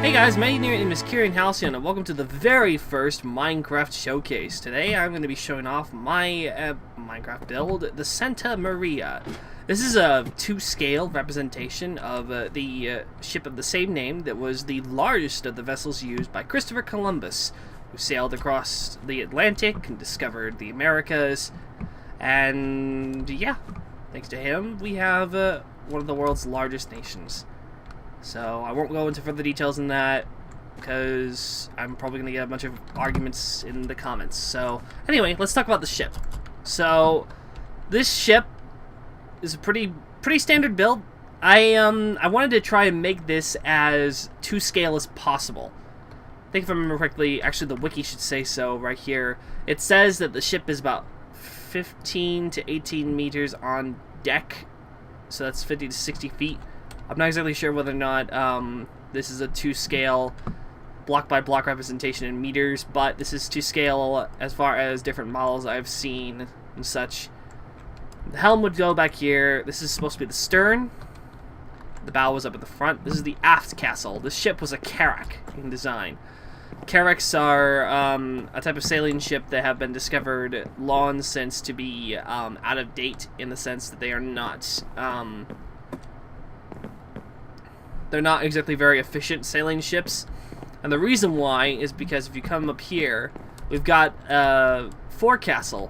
Hey guys, my name is Kerian Halcyon, and welcome to the very first Minecraft showcase. Today I'm going to be showing off my Minecraft build, the Santa Maria. This is a 2-scale representation of the ship of the same name that was the largest of the vessels used by Christopher Columbus, who sailed across the Atlantic and discovered the Americas. And yeah, thanks to him, we have one of the world's largest nations. So I won't go into further details in that because I'm probably going to get a bunch of arguments in the comments. So anyway, let's talk about the ship. So this ship is a pretty standard build. I wanted to try and make this as 2-scale as possible. I think if I remember correctly, actually the wiki should say so right here. It says that the ship is about 15 to 18 meters on deck. So that's 50 to 60 feet. I'm not exactly sure whether or not this is a 2-scale block-by-block representation in meters, but this is 2-scale as far as different models I've seen and such. The helm would go back here. This is supposed to be the stern. The bow was up at the front. This is the aft castle. This ship was a Carrack in design. Carracks are a type of sailing ship that have been discovered long since to be out of date in the sense that they are not... they're not exactly very efficient sailing ships. And the reason why is because if you come up here, we've got a forecastle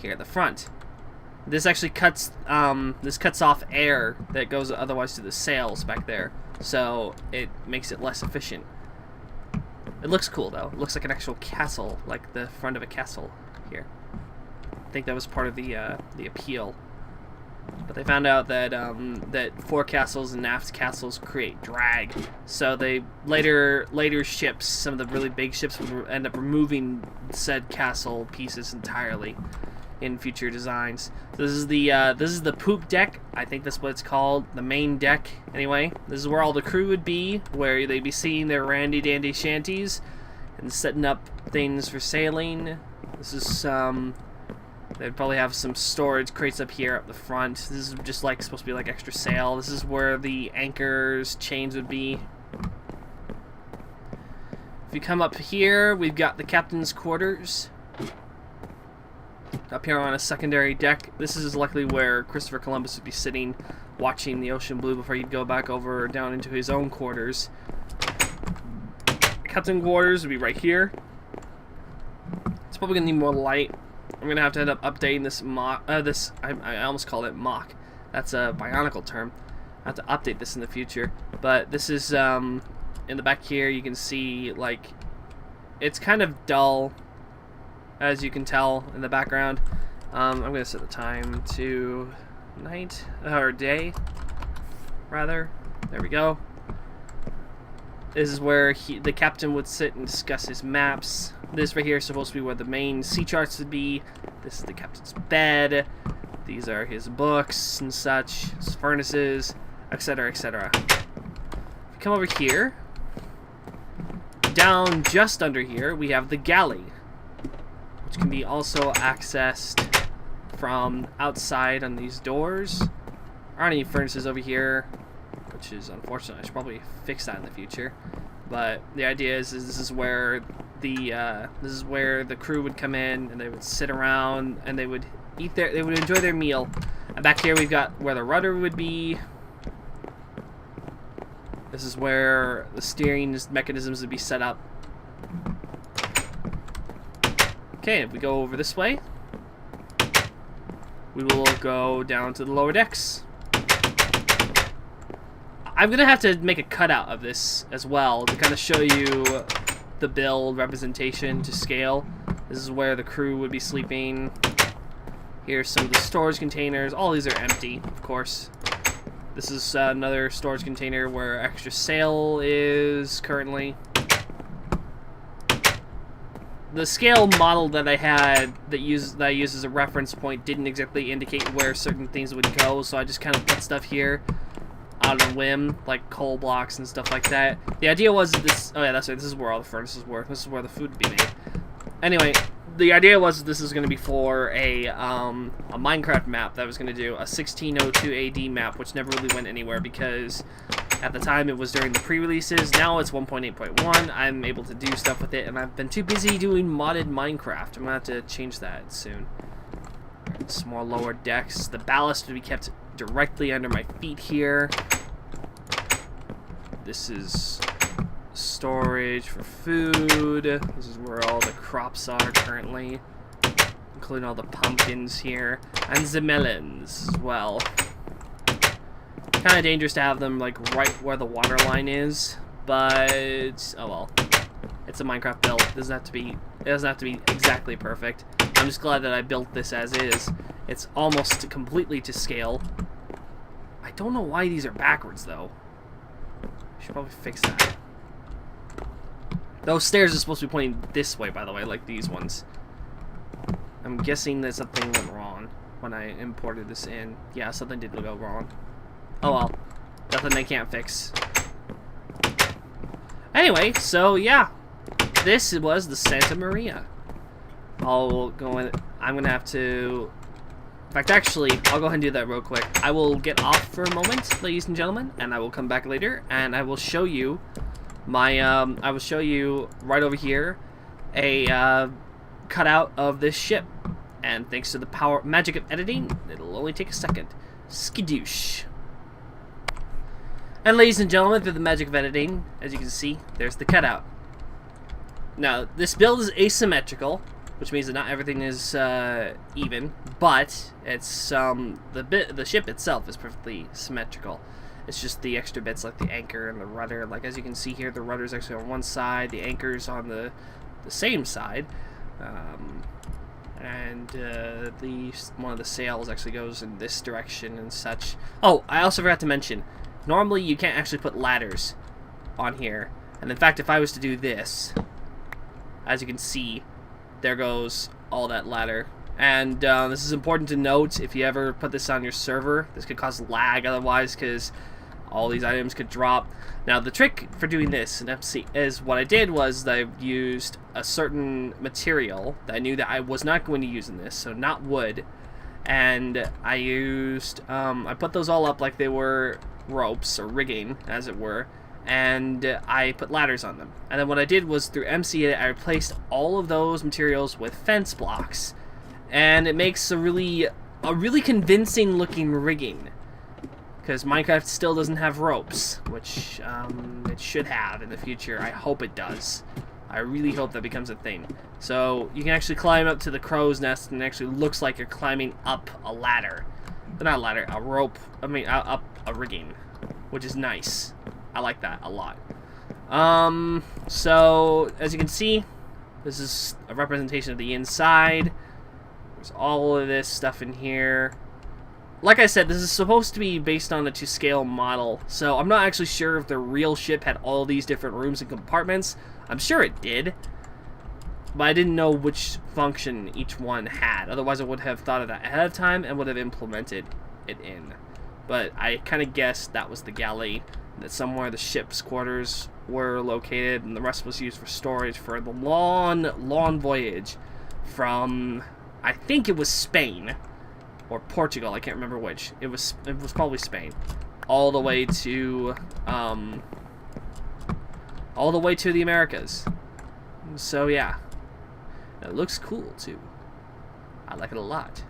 here at the front. This actually cuts off air that goes otherwise to the sails back there. So it makes it less efficient. It looks cool though. It looks like an actual castle, like the front of a castle here. I think that was part of the appeal. But they found out that that forecastles and aft castles create drag, so they later ships, some of the really big ships, would end up removing said castle pieces entirely in future designs. So this is the poop deck. I think that's what it's called, the main deck. Anyway, this is where all the crew would be, where they'd be seeing their randy dandy shanties and setting up things for sailing. This is they'd probably have some storage crates up here up the front. This is just like supposed to be like extra sail. This is where the anchors, chains would be. If you come up here, we've got the captain's quarters. Up here on a secondary deck, this is likely where Christopher Columbus would be sitting, watching the ocean blue before he'd go back over down into his own quarters. Captain quarters would be right here. It's probably gonna need more light. I'm gonna have to end up updating this I almost called it mock. That's a bionicle term. I have to update this in the future. But this is in the back here. You can see like it's kind of dull, as you can tell in the background. I'm gonna set the time to night or day, rather. There we go. This is where the captain would sit and discuss his maps. This right here is supposed to be where the main sea charts would be. This is the captain's bed. These are his books and such, his furnaces, etc., etc. If you come over here, down just under here, we have the galley, which can be also accessed from outside on these doors. There aren't any furnaces over here, which is unfortunate. I should probably fix that in the future. But the idea is this is where the crew would come in, and they would sit around and they would enjoy their meal. And back here we've got where the rudder would be. This is where the steering mechanisms would be set up. Okay, if we go over this way, we will go down to the lower decks. I'm gonna have to make a cutout of this as well to kind of show you the build representation to scale. This is where the crew would be sleeping. Here's some of the storage containers. All these are empty, of course. This is another storage container where extra sail is currently. The scale model that I had that I used as a reference point didn't exactly indicate where certain things would go, so I just kind of put stuff here out of a whim, like coal blocks and stuff like that. The idea was this. Oh yeah, that's right. This is where all the furnaces were. This is where the food would be made. Anyway, the idea was this is going to be for a Minecraft map that I was going to do, a 1602 AD map, which never really went anywhere because at the time it was during the pre-releases. Now it's 1.8.1. I'm able to do stuff with it, and I've been too busy doing modded Minecraft. I'm going to have to change that soon. Some more lower decks. The ballast would be kept directly under my feet here. This is storage for food. This is where all the crops are currently, including all the pumpkins here and the melons as well. Kind of dangerous to have them like right where the water line is, but oh well. It's a Minecraft build. It doesn't have to be exactly perfect. I'm just glad that I built this as is. It's almost completely to scale. I don't know why these are backwards though. I should probably fix that. Those stairs are supposed to be pointing this way, by the way, like these ones. I'm guessing that something went wrong when I imported this in. Yeah, something did go wrong. Oh well. Nothing they can't fix. Anyway, so yeah. This was the Santa Maria. I'm gonna have to... In fact, actually, I'll go ahead and do that real quick. I will get off for a moment, ladies and gentlemen, and I will come back later, and I will show you my, I will show you right over here a cutout of this ship. And thanks to the magic of editing, it'll only take a second. Skidoosh. And ladies and gentlemen, through the magic of editing, as you can see, there's the cutout. Now, this build is asymmetrical, which means that not everything is even, but it's the ship itself is perfectly symmetrical. It's just the extra bits like the anchor and the rudder. Like as you can see here, the rudder is actually on one side, the anchor's on the same side, and one of the sails actually goes in this direction and such. Oh, I also forgot to mention, normally you can't actually put ladders on here, and in fact, if I was to do this, as you can see, there goes all that ladder. And this is important to note. If you ever put this on your server, this could cause lag otherwise, because all these items could drop. Now the trick for doing this in MC is what I did was I used a certain material that I knew that I was not going to use in this, so not wood, and I used I put those all up like they were ropes or rigging, as it were, and I put ladders on them. And then what I did was through MC I replaced all of those materials with fence blocks, and it makes a really convincing looking rigging, because Minecraft still doesn't have ropes, which it should have in the future. I hope it does. I really hope that becomes a thing. So you can actually climb up to the crow's nest, and it actually looks like you're climbing up a ladder. Not a ladder, a rope. I mean, up a rigging, which is nice. I like that a lot. So as you can see, this is a representation of the inside. There's all of this stuff in here. Like I said, this is supposed to be based on a to-scale model, so I'm not actually sure if the real ship had all these different rooms and compartments. I'm sure it did, but I didn't know which function each one had. Otherwise, I would have thought of that ahead of time and would have implemented it in. But I kind of guessed that was the galley, that somewhere the ship's quarters were located, and the rest was used for storage for the long voyage from, I think it was Spain or Portugal. I can't remember which. It was probably Spain, all the way to the Americas. So yeah, it looks cool too. I like it a lot.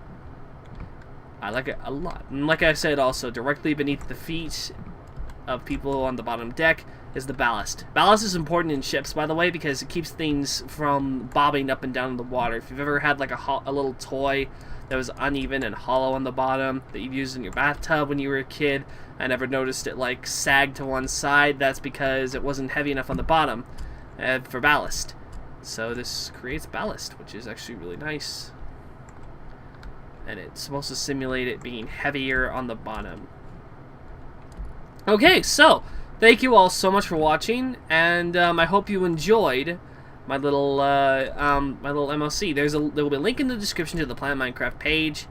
I like it a lot. And like I said, also directly beneath the feet of people on the bottom deck is the ballast. Ballast is important in ships, by the way, because it keeps things from bobbing up and down in the water. If you've ever had like a little toy that was uneven and hollow on the bottom that you've used in your bathtub when you were a kid, and never noticed it like sag to one side, that's because it wasn't heavy enough on the bottom for ballast. So this creates ballast, which is actually really nice. And it's supposed to simulate it being heavier on the bottom. Okay, so thank you all so much for watching, and I hope you enjoyed my little MLC. There will be a link in the description to the Planet Minecraft page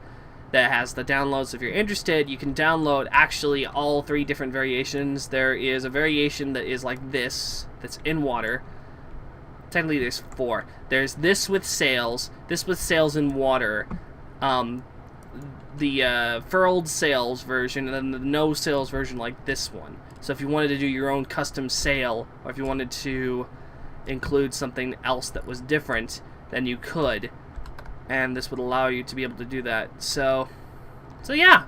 that has the downloads. If you're interested, you can download actually all 3 different variations. There is a variation that is like this, that's in water. Technically, there's 4. There's this with sails in water, the furled sails version, and then the no sails version like this one. So if you wanted to do your own custom sail, or if you wanted to include something else that was different, then you could, and this would allow you to be able to do that. So yeah,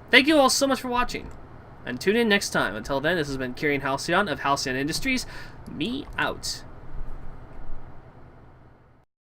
thank you all so much for watching, and tune in next time. Until then, this has been KerianH of Halcyon Industries. Me out.